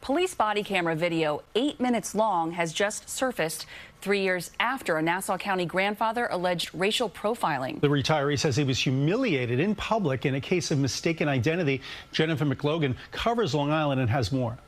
Police body camera video 8 minutes long has just surfaced 3 years after a Nassau County grandfather alleged racial profiling. The retiree says he was humiliated in public in a case of mistaken identity. Jennifer McLogan covers Long Island and has more.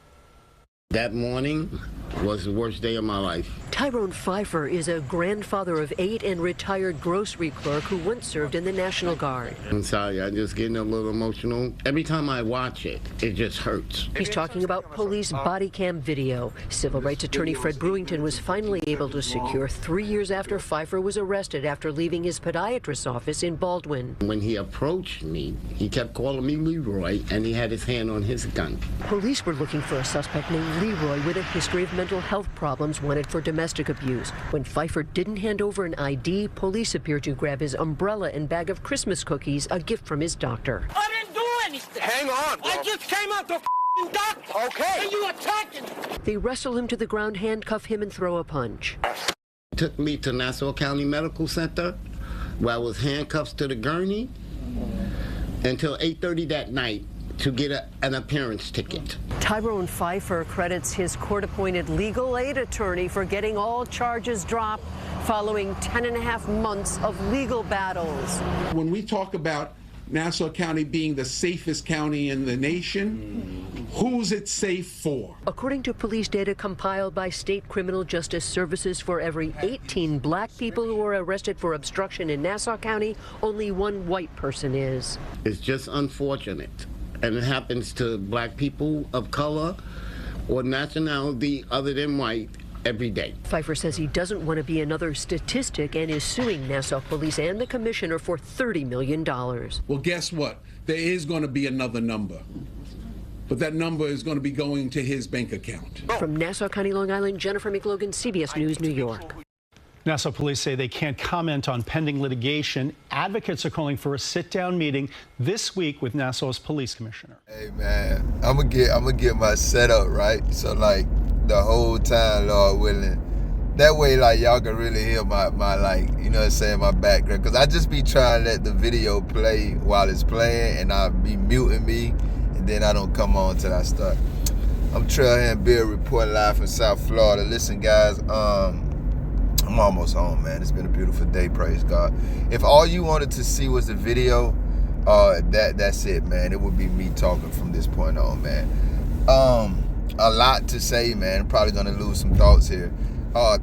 That morning was the worst day of my life. Tyrone Pfeiffer is a grandfather of 8 and retired grocery clerk who once served in the National Guard. I'm sorry, I'm just getting a little emotional. Every time I watch it, it just hurts. He's talking about police body cam video. Civil rights attorney Fred Brewington was finally able to secure 3 years after Pfeiffer was arrested after leaving his podiatrist's office in Baldwin. When he approached me, he kept calling me Leroy, and he had his hand on his gun. Police were looking for a suspect named Leroy with a history of mental health problems wanted for domestic abuse. When Pfeiffer didn't hand over an ID, police appeared to grab his umbrella and bag of Christmas cookies, a gift from his doctor. I didn't do anything. Hang on, bro. I just came out the doctor. Okay. And you attacking me. They wrestle him to the ground, handcuff him, and throw a punch. Took me to Nassau County Medical Center, where I was handcuffed to the gurney until 8:30 that night to get an appearance ticket. Tyrone Pfeiffer credits his court-appointed legal aid attorney for getting all charges dropped following 10.5 months of legal battles. When we talk about Nassau County being the safest county in the nation, who's it safe for? According to police data compiled by State Criminal Justice Services, for every 18 black people who are arrested for obstruction in Nassau County, only one white person is. It's just unfortunate. And it happens to black people of color or nationality other than white every day. Pfeiffer says he doesn't want to be another statistic and is suing Nassau Police and the commissioner for $30 million. Well, guess what? There is going to be another number. But that number is going to be going to his bank account. From Nassau County, Long Island, Jennifer McLogan, CBS News, New York. Nassau police say they can't comment on pending litigation. Advocates are calling for a sit-down meeting this week with Nassau's police commissioner. Hey man, I'm gonna get my setup right. So like the whole time, Lord willing, that way like y'all can really hear my like, you know what I'm saying, my background. Cause I just be trying to let the video play while it's playing, and I be muting me, and then I don't come on till I start. I'm Trailhand Bill reporting live from South Florida. Listen guys, I'm almost home, man. It's been a beautiful day, praise God. If all you wanted to see was the video, that's it, man. It would be me talking from this point on, man. A lot to say, man. I'm probably gonna lose some thoughts here.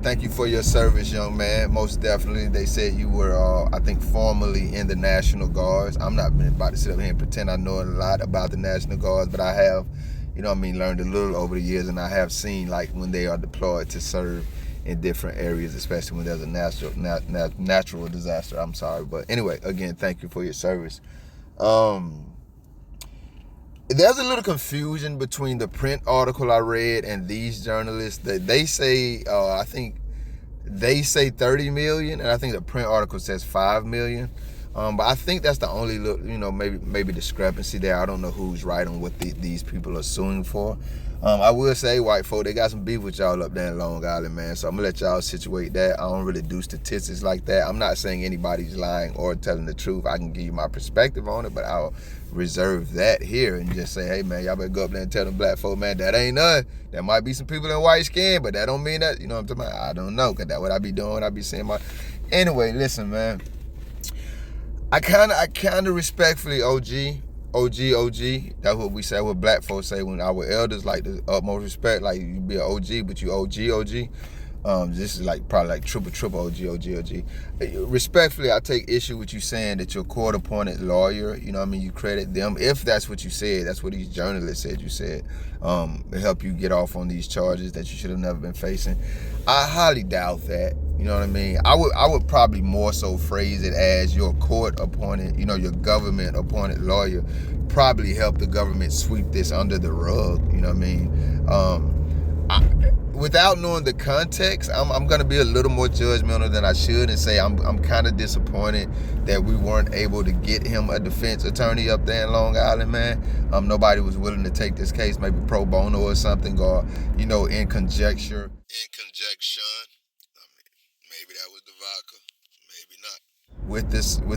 Thank you for your service, young man. Most definitely. They said you were, I think, formerly in the National Guards. I'm not about to sit up here and pretend I know a lot about the National Guards, but I have, you know what I mean, learned a little over the years, and I have seen, like, when they are deployed to serve in different areas, especially when there's a natural disaster. I'm sorry, but anyway, again, thank you for your service. There's a little confusion between the print article I read and these journalists. That they say, I think they say 30 million, and I think the print article says 5 million. But I think that's the only little, you know, maybe discrepancy there. I don't know who's right on what these people are suing for. I will say, white folk, they got some beef with y'all up there in Long Island, man. So I'm gonna let y'all situate that. I don't really do statistics like that. I'm not saying anybody's lying or telling the truth. I can give you my perspective on it, but I'll reserve that here and just say, hey, man, y'all better go up there and tell them black folk, man, that ain't none. There might be some people in white skin, but that don't mean that, you know what I'm talking about? I don't know, because that's what I be doing. I be saying my... Anyway, listen, man. I kind of respectfully, OG. That's what we say, what black folks say when our elders, like the utmost respect, like you be an OG, but you OG. This is like probably like triple OG. Respectfully, I take issue with you saying that you're a court-appointed lawyer. You know what I mean? You credit them. If that's what you said, that's what these journalists said you said. To help you get off on these charges that you should have never been facing. I highly doubt that. You know what I mean? I would probably more so phrase it as your court-appointed, you know, your government-appointed lawyer probably help the government sweep this under the rug. You know what I mean? Without knowing the context, I'm going to be a little more judgmental than I should and say I'm kind of disappointed that we weren't able to get him a defense attorney up there in Long Island, man. Nobody was willing to take this case, maybe pro bono or something, or, you know, in conjecture. Maybe that was the vodka, maybe not. With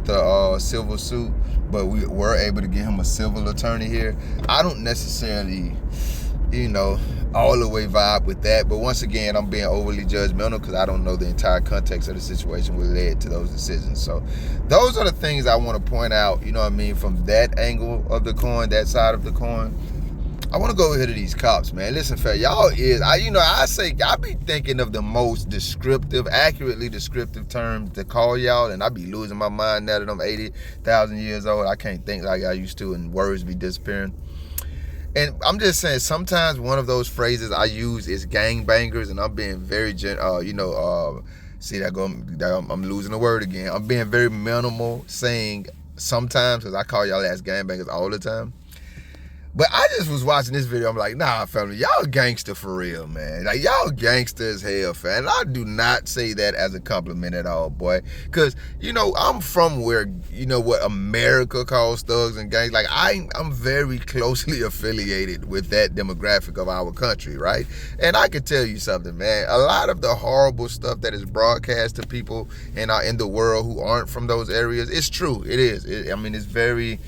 the civil suit, but we were able to get him a civil attorney here. I don't necessarily you know, all the way vibe with that. But once again, I'm being overly judgmental because I don't know the entire context of the situation that led to those decisions. So those are the things I want to point out, you know what I mean, from that angle of the coin, that side of the coin. I want to go over here to these cops, man. Listen, fam, y'all I be thinking of the most accurately descriptive terms to call y'all, and I be losing my mind now that I'm 80,000 years old. I can't think like I used to, and words be disappearing. And I'm just saying, sometimes one of those phrases I use is gangbangers, and I'm being very, see I'm losing the word again. I'm being very minimal saying sometimes, because I call y'all ass gangbangers all the time. But I just was watching this video. I'm like, nah, family, y'all gangster for real, man. Like, y'all gangster as hell, fam. And I do not say that as a compliment at all, boy. Because, you know, I'm from where, you know, what America calls thugs and gangs. Like, I'm very closely affiliated with that demographic of our country, right? And I can tell you something, man. A lot of the horrible stuff that is broadcast to people in the world who aren't from those areas, it's true. It is. It's very...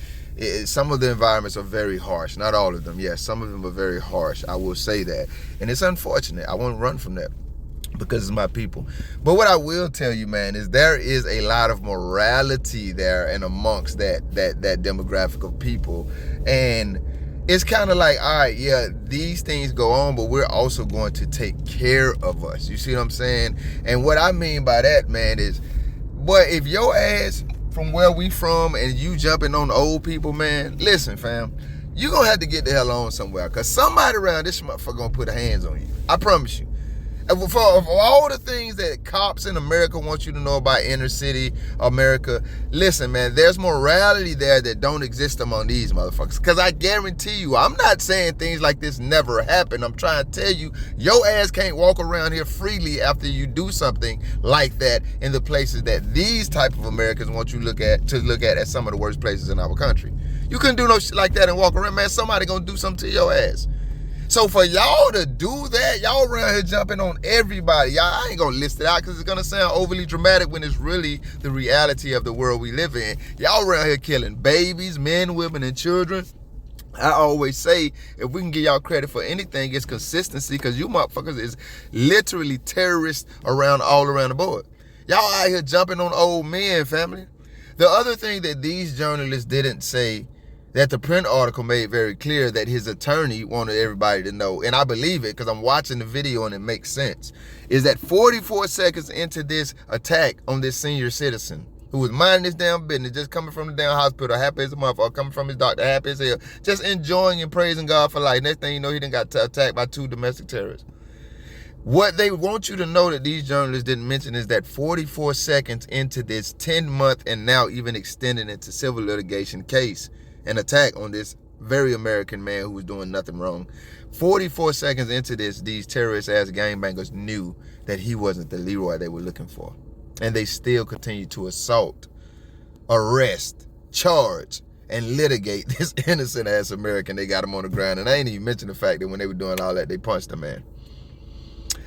some of the environments are very harsh. Not all of them. Yes, some of them are very harsh. I will say that. And it's unfortunate. I won't run from that because it's my people. But what I will tell you, man, is there is a lot of morality there and amongst that demographic of people. And it's kind of like, all right, yeah, these things go on, but we're also going to take care of us. You see what I'm saying? And what I mean by that, man, is, boy, if your ass from where we from and you jumping on old people, man, listen, fam, you gonna have to get the hell on somewhere, because somebody around this motherfucker gonna put hands on you. I promise you. And for all the things that cops in America want you to know about inner city America, listen, man, there's morality there that don't exist among these motherfuckers. Because I guarantee you, I'm not saying things like this never happen. I'm trying to tell you, your ass can't walk around here freely after you do something like that in the places that these type of Americans want you to look at as some of the worst places in our country. You couldn't do no shit like that and walk around, man. Somebody gonna do something to your ass. So for y'all to do that, y'all around here jumping on everybody. Y'all, I ain't gonna list it out because it's gonna sound overly dramatic when it's really the reality of the world we live in. Y'all around here killing babies, men, women, and children. I always say, if we can give y'all credit for anything, it's consistency, because you motherfuckers is literally terrorists all around the board. Y'all out here jumping on old men, family. The other thing that these journalists didn't say, that the print article made very clear that his attorney wanted everybody to know, and I believe it because I'm watching the video and it makes sense, is that 44 seconds into this attack on this senior citizen who was minding his damn business, just coming from the damn hospital, happy as a motherfucker, coming from his doctor, happy as hell, just enjoying and praising God for life. Next thing you know, he done got attacked by 2 domestic terrorists. What they want you to know that these journalists didn't mention is that 44 seconds into this 10-month and now even extending into civil litigation case, an attack on this very American man who was doing nothing wrong. 44 seconds into this, these terrorist-ass gangbangers knew that he wasn't the Leroy they were looking for. And they still continue to assault, arrest, charge, and litigate this innocent-ass American. They got him on the ground. And I ain't even mention the fact that when they were doing all that, they punched the man.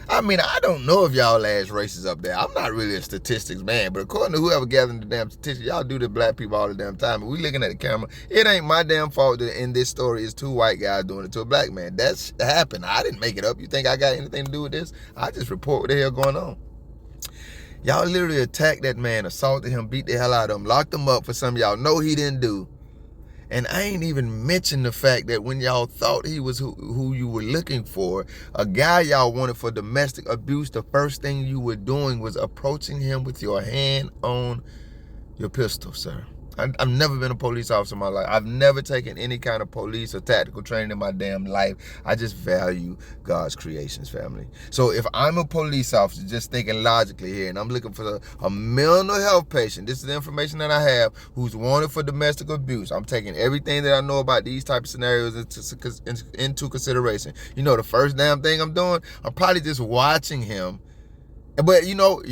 I mean, I don't know if y'all ass races up there. I'm not really a statistics man, but according to whoever gathering the damn statistics, y'all do to black people all the damn time. But we looking at the camera, it ain't my damn fault that in this story is 2 white guys doing it to a black man. That's happened. I didn't make it up. You think I got anything to do with this? I just report what the hell going on. Y'all literally attacked that man, assaulted him, beat the hell out of him, locked him up for something y'all know he didn't do. And I ain't even mentioned the fact that when y'all thought he was who you were looking for, a guy y'all wanted for domestic abuse, the first thing you were doing was approaching him with your hand on your pistol, sir. I've never been a police officer in my life. I've never taken any kind of police or tactical training in my damn life. I just value God's creations, family. So if I'm a police officer, just thinking logically here, and I'm looking for a mental health patient, this is the information that I have, who's wanted for domestic abuse, I'm taking everything that I know about these type of scenarios into consideration. You know, the first damn thing I'm doing, I'm probably just watching him. But, you know,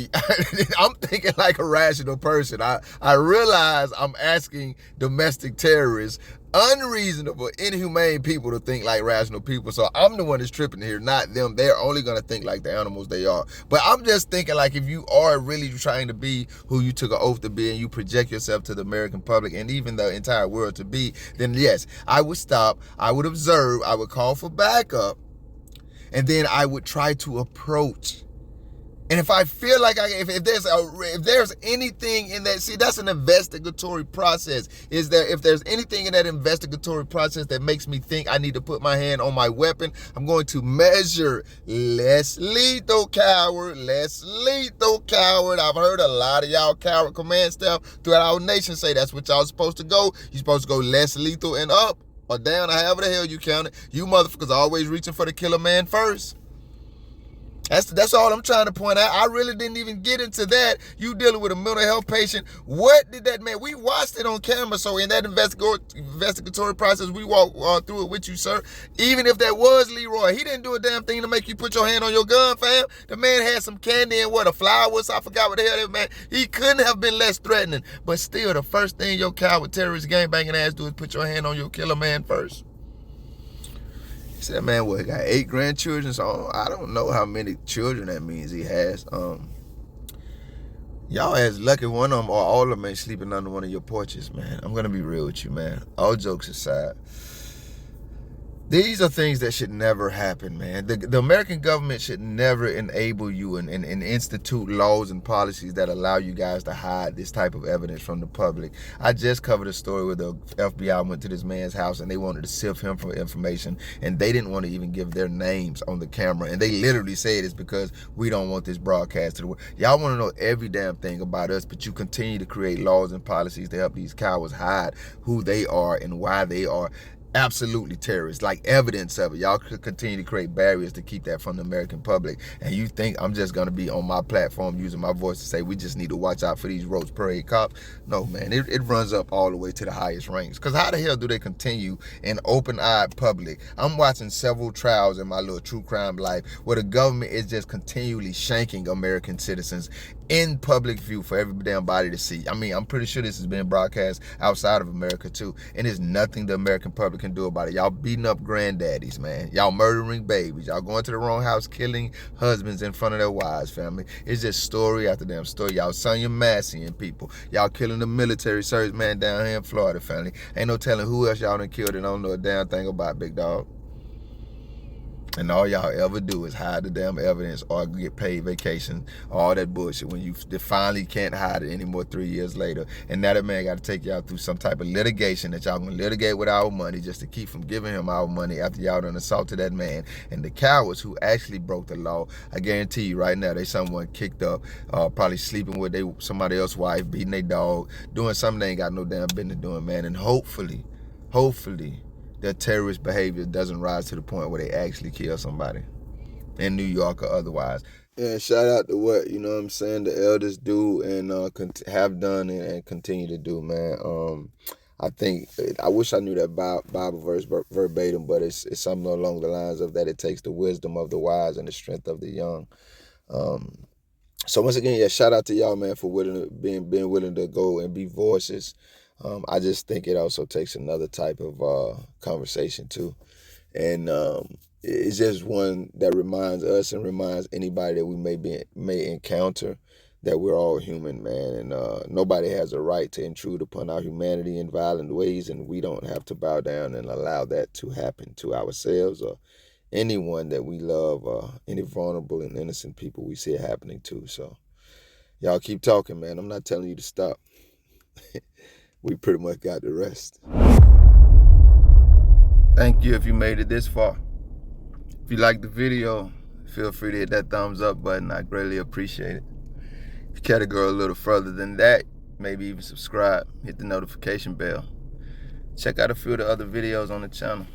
I'm thinking like a rational person. I realize I'm asking domestic terrorists unreasonable, inhumane people to think like rational people. So I'm the one that's tripping here, not them. They're only going to think like the animals they are. But I'm just thinking, like, if you are really trying to be who you took an oath to be and you project yourself to the American public and even the entire world to be, then yes, I would stop, I would observe, I would call for backup, and then I would try to approach. And if I feel like if there's anything in that, see, that's an investigatory process. If there's anything in that investigatory process that makes me think I need to put my hand on my weapon, I'm going to measure less lethal, coward, less lethal, coward. I've heard a lot of y'all coward command staff throughout our nation say that's what y'all supposed to go. You're supposed to go less lethal and up or down, however the hell you count it. You motherfuckers always reaching for the killer man first. That's all I'm trying to point out. I really didn't even get into that. You dealing with a mental health patient. What did that man? We watched it on camera. So in that investigatory process, we walked through it with you, sir. Even if that was Leroy, he didn't do a damn thing to make you put your hand on your gun, fam. The man had some candy and what, a flower was. I forgot what the hell that man. He couldn't have been less threatening. But still, the first thing your coward terrorist gangbanging ass do is put your hand on your killer man first. He said, man, what, he got 8 grandchildren? So I don't know how many children that means he has. Y'all as lucky one of them or all of them ain't sleeping under one of your porches, man. I'm going to be real with you, man. All jokes aside. These are things that should never happen, man. The American government should never enable you and institute laws and policies that allow you guys to hide this type of evidence from the public. I just covered a story where the FBI went to this man's house and they wanted to sift him for information, and they didn't want to even give their names on the camera. And they literally said it's because we don't want this broadcast to the world. Y'all want to know every damn thing about us, but you continue to create laws and policies to help these cowards hide who they are and why they are absolutely terrorists, like evidence of it. Y'all could continue to create barriers to keep that from the American public. And you think I'm just going to be on my platform using my voice to say we just need to watch out for these Roach Parade cops? No, man, it runs up all the way to the highest ranks. Because how the hell do they continue in open-eyed public? I'm watching several trials in my little true crime life where the government is just continually shanking American citizens in public view for every damn body to see. I mean, I'm pretty sure this has been broadcast outside of America too, and there's nothing the American public can do about it. Y'all beating up granddaddies, man. Y'all murdering babies. Y'all going to the wrong house, killing husbands in front of their wives, family. It's just story after damn story. Y'all Sonia Massey people. Y'all killing the military serviceman down here in Florida, family. Ain't no telling who else y'all done killed and don't know a damn thing about, big dog. And all y'all ever do is hide the damn evidence or get paid vacation, all that bullshit when you finally can't hide it anymore 3 years later. And now that man got to take y'all through some type of litigation that y'all gonna litigate with our money just to keep from giving him our money after y'all done assaulted that man. And the cowards who actually broke the law, I guarantee you right now, they someone kicked up, probably sleeping with somebody else's wife, beating their dog, doing something they ain't got no damn business doing, man. And hopefully, their terrorist behavior doesn't rise to the point where they actually kill somebody in New York or otherwise. And shout out to what, you know what I'm saying, the elders do and have done and continue to do, man. I wish I knew that Bible verse verbatim, but it's something along the lines of that it takes the wisdom of the wise and the strength of the young. So once again, yeah, shout out to y'all, man, for being willing to go and be voices. I just think it also takes another type of conversation too. And it's just one that reminds us and reminds anybody that we may encounter that we're all human, man. And nobody has a right to intrude upon our humanity in violent ways, and we don't have to bow down and allow that to happen to ourselves or anyone that we love, any vulnerable and innocent people we see it happening to. So y'all keep talking, man. I'm not telling you to stop. We pretty much got the rest. Thank you if you made it this far. If you liked the video, feel free to hit that thumbs up button. I greatly appreciate it. If you care to go a little further than that, maybe even subscribe, hit the notification bell. Check out a few of the other videos on the channel.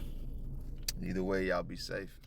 Either way, y'all be safe.